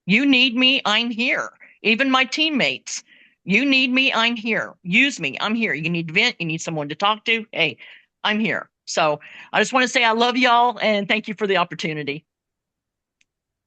You need me, I'm here. Even my teammates, you need me, I'm here. Use me, I'm here. You need to vent, you need someone to talk to. Hey, I'm here. So I just want to say I love y'all and thank you for the opportunity.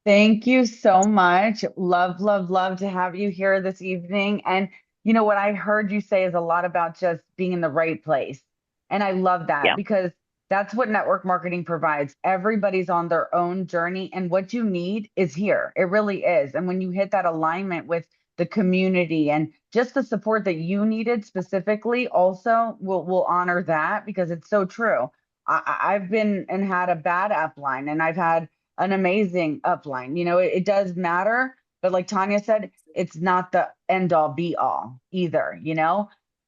Thank you so much. Love, love, love to have you here this evening. And you know what I heard you say is a lot about just being in the right place. And I love that Yeah. because that's what network marketing provides. Everybody's on their own journey, and what you need is here. It really is. And when you hit that alignment with the community and just the support that you needed specifically, also we'll honor that because it's so true. I've been and had a bad upline, and I've had an amazing upline. It does matter, but like Tanya said, it's not the end all be all either.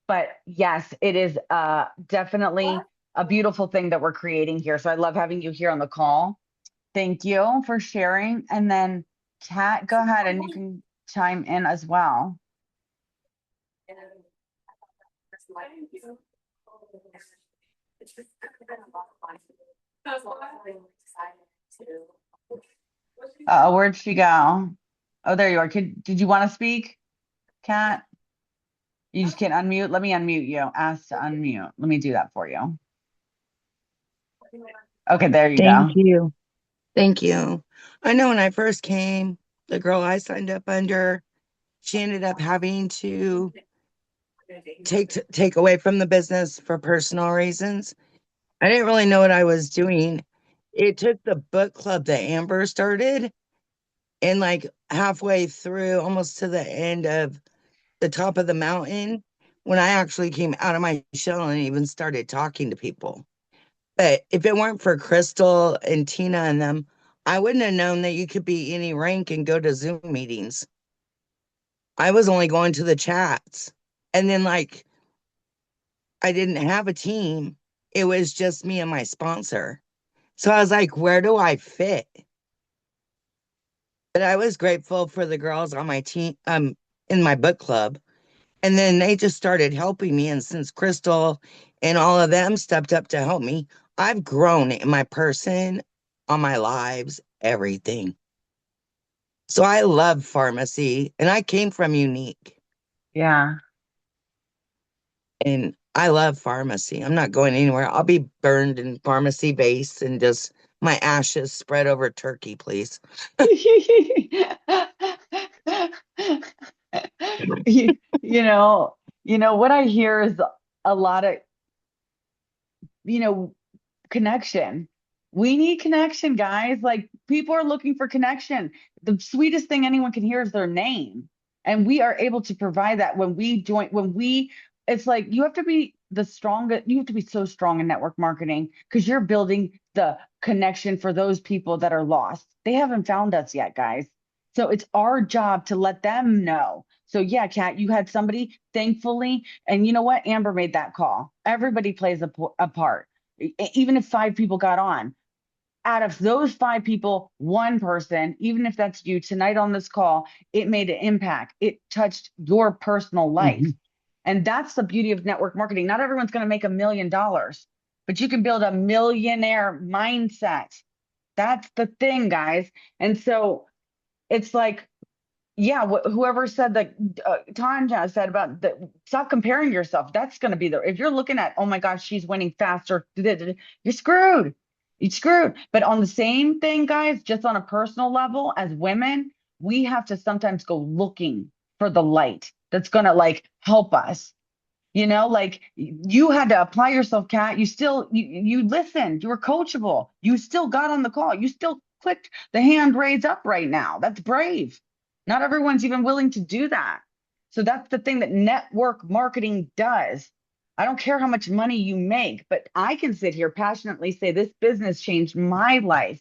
But yes, it is definitely a beautiful thing that we're creating here. So I love having you here on the call. Thank you for sharing. And then Kat, go ahead and you can chime in as well. Where'd she go? Oh, there you are. Did you want to speak, Kat? You just can't unmute. Let me unmute you. Ask to unmute. Let me do that for you. Okay, there you Thank go. you. Thank you. I know when I first came, the girl I signed up under, she ended up having to take away from the business for personal reasons. I didn't really know what I was doing. It took the book club that Amber started, and like halfway through, almost to the end of the top of the mountain, when I actually came out of my shell and even started talking to people. But if it weren't for Crystal and Tina and them, I wouldn't have known that you could be any rank and go to Zoom meetings. I was only going to the chats. And then, like, I didn't have a team. It was just me and my sponsor. So I was like, where do I fit? But I was grateful for the girls on my team, in my book club. And then they just started helping me. And since Crystal and all of them stepped up to help me, I've grown in my person, on my lives, everything. So I love pharmacy, and I came from Unique, Yeah. and I love pharmacy. I'm not going anywhere. I'll be burned in pharmacy base and just my ashes spread over turkey, please. You know what I hear is a lot of, you know, connection. We need connection, guys. Like people are looking for connection. The sweetest thing anyone can hear is their name. And we are able to provide that when we join, it's like you have to be the strongest, you have to be so strong in network marketing because you're building the connection for those people that are lost. They haven't found us yet, guys. So it's our job to let them know. So yeah, Kat, you had somebody, thankfully, and you know what? Amber made that call. Everybody plays a part even if 5 people got on, out of those 5 people, one person, even if that's you tonight on this call, it made an impact. It touched your personal life. Mhm. And that's the beauty of network marketing. Not everyone's going to make $1 million, but you can build a millionaire mindset. That's the thing, guys. And so it's like, yeah, whoever said that, Tanja said about the stop comparing yourself. That's going to be if you're looking at, oh my gosh, she's winning faster, you're screwed. You're screwed. But on the same thing, guys, just on a personal level, as women, we have to sometimes go looking for the light that's going to like help us. Like you had to apply yourself, Kat. You listened, you were coachable, you still got on the call, you still clicked the hand raise up right now. That's brave. Not everyone's even willing to do that. So that's the thing that network marketing does. I don't care how much money you make, but I can sit here passionately say this business changed my life.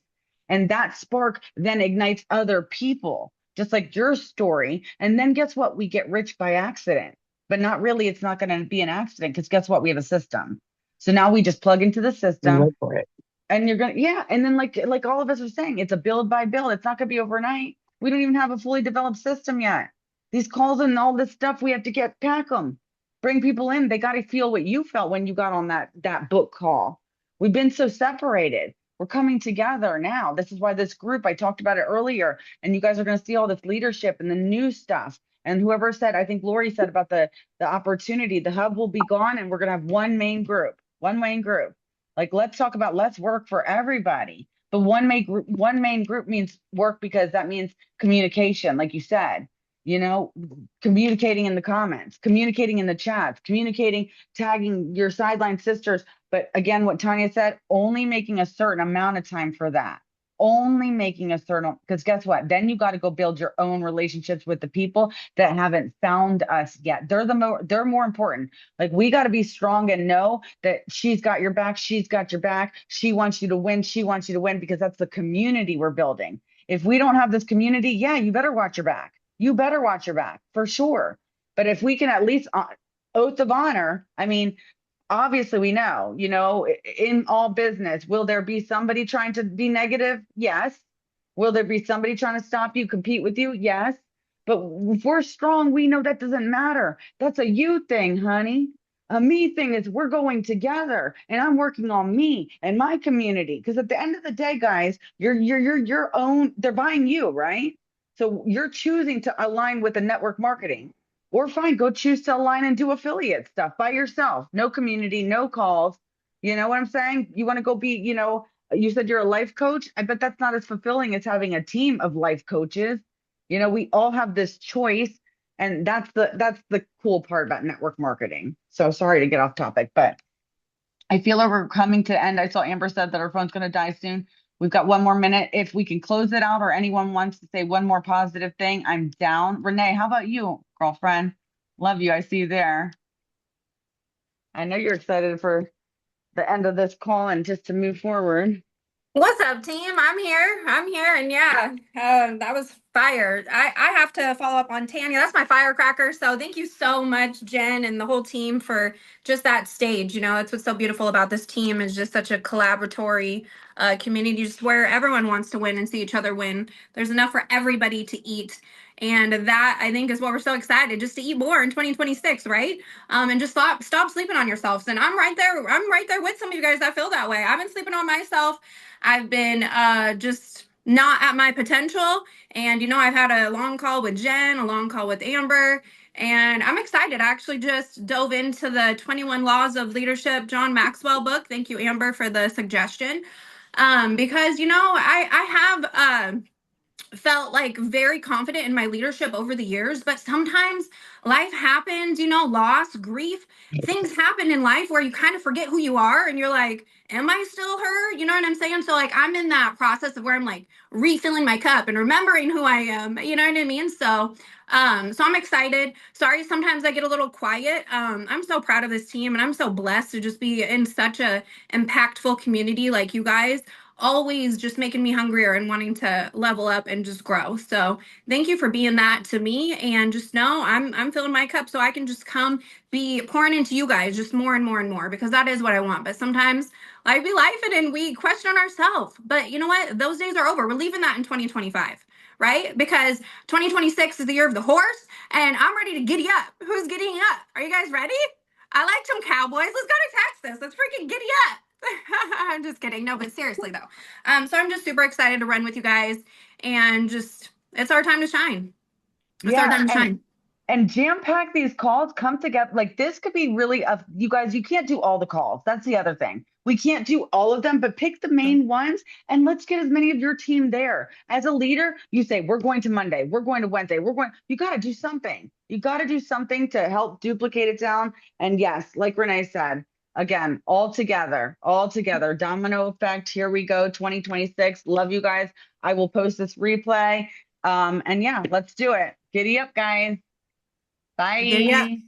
And that spark then ignites other people, just like your story. And then guess what? We get rich by accident, but not really. It's not going to be an accident because guess what? We have a system. So now we just plug into the And system look for it. and you're going to, yeah. And then like all of us are saying, it's a build by build. It's not going to be overnight. We don't even have a fully developed system yet. These calls and all this stuff, we have to pack them, bring people in. They got to feel what you felt when you got on that book call. We've been so separated. We're coming together now. This is why this group, I talked about it earlier, and you guys are going to see all this leadership and the new stuff. And whoever said, I think Lori said about the opportunity, the hub will be gone, and we're going to have one main group, one main group. Like, let's talk about let's work for everybody. But one main group means work because that means communication, like you said, you know, communicating in the comments, communicating in the chats, communicating, tagging your sideline sisters. But again, what Tanya said, only making a certain amount of time for that. Only making a certain, because guess what? Then you got to go build your own relationships with the people that haven't found us yet. They're more important. Like we got to be strong and know that she's got your back, she's got your back. She wants you to win, she wants you to win because that's the community we're building. If we don't have this community, yeah, you better watch your back. You better watch your back for sure. But if we can at least oath of honor, I mean, obviously we know, in all business, will there be somebody trying to be negative? Yes. Will there be somebody trying to stop you, compete with you? Yes. But if we're strong, we know that doesn't matter. That's a you thing, honey. A me thing is we're going together and I'm working on me and my community. Because at the end of the day, guys, you're your own, they're buying you, right? So you're choosing to align with the network marketing. Or fine, go choose to align and do affiliate stuff by yourself. No community, no calls. You know what I'm saying? You want to go be, you said you're a life coach. I bet that's not as fulfilling as having a team of life coaches. We all have this choice, and that's the cool part about network marketing. So sorry to get off topic, but I feel like we're coming to the end. I saw Amber said that our phone's going to die soon. We've got one more minute. If we can close it out or anyone wants to say one more positive thing, I'm down. Renee, how about you, girlfriend? Love you. I see you there. I know you're excited for the end of this call and just to move forward. What's up, team? I'm here. And yeah, that was fire. I have to follow up on Tanya. That's my firecracker. So thank you so much, Jen, and the whole team for just that stage. That's what's so beautiful about this team is just such a collaboratory community, just where everyone wants to win and see each other win. There's enough for everybody to eat. And that I think is what we're so excited just to eat more in 2026, right? And just stop sleeping on yourselves. And I'm right there. I'm right there with some of you guys that feel that way. I've been sleeping on myself. I've been just not at my potential. And, I've had a long call with Jen, a long call with Amber, and I'm excited. I actually just dove into the 21 Laws of Leadership, John Maxwell book. Thank you, Amber, for the suggestion. Because, I have felt like very confident in my leadership over the years, but sometimes life happens, loss, grief, things happen in life where you kind of forget who you are and you're like, am I still her? You know what I'm saying? So like I'm in that process of where I'm like refilling my cup and remembering who I am, you know what I mean? So I'm excited. Sorry, sometimes I get a little quiet. I'm so proud of this team and I'm so blessed to just be in such a impactful community like you guys, always just making me hungrier and wanting to level up and just grow. So thank you for being that to me. And just know I'm filling my cup so I can just come be pouring into you guys just more and more and more, because that is what I want. But sometimes life be life and we question ourselves. But you know what? Those days are over. We're leaving that in 2025. Right? Because 2026 is the year of the horse and I'm ready to giddy up. Who's giddying up? Are you guys ready? I like some cowboys. Let's go to Texas. Let's freaking giddy up. I'm just kidding. No, but seriously though. So I'm just super excited to run with you guys and just, it's our time to shine. It's our time to shine. and jam pack these calls, come together. Like this could be really you guys, you can't do all the calls. That's the other thing. We can't do all of them, but pick the main ones and let's get as many of your team there. As a leader, you say, we're going to Monday, we're going to Wednesday, you got to do something. You got to do something to help duplicate it down. And yes, like Renee said, again, all together, domino effect. Here we go. 2026. Love you guys. I will post this replay. And yeah, let's do it. Giddy up, guys. Giddy up. Bye.